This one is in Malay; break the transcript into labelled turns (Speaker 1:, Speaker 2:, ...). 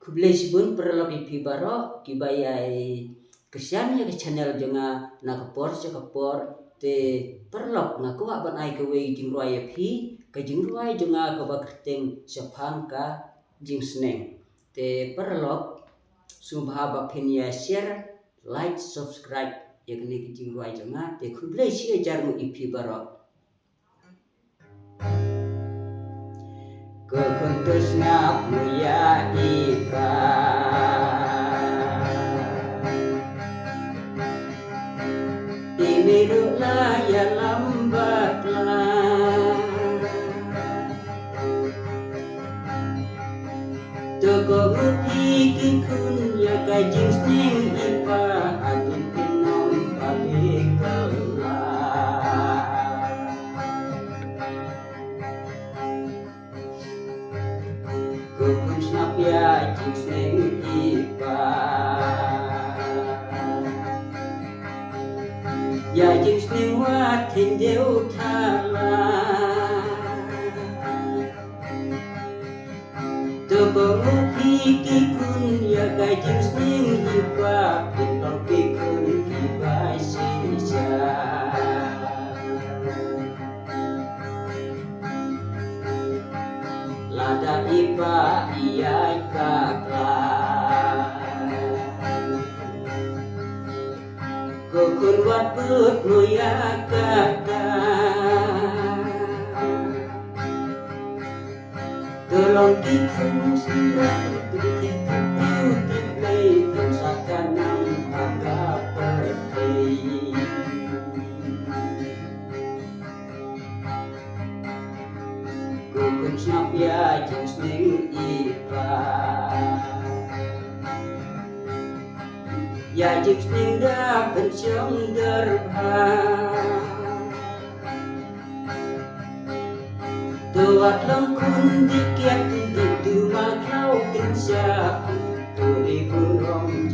Speaker 1: Kublesibun perlogi pibaro kibayai kesyanya ke channel jonga nakapor te perlok ngakuwa ban ai kewe jingruai phi ke jingruai jonga ke bakrteng syafang ka jing sneng te perlok subha baphin ya share like subscribe yakni ke jingruai jonga te kublesi jarmu ipi baro kekuntus ngap muya ipa imirulah ya lambatlah toko upi kikun ya kajing sning ipa adin pinom pabikala kukun snap ya jing sning ipa ya jing sning wat hindeu thala toko upi kikun ya kajing sning ipa pitong kikun ipa sisa lada ipa iya kakak kukun wat put muya kata tolong kikun sirat kritik kritik lay tangsakan ng agapatay kukun snap ya jing sning ipa ya jing sning da pensyong derha tuat lengkun dikiat ditu makau kinsya turi burong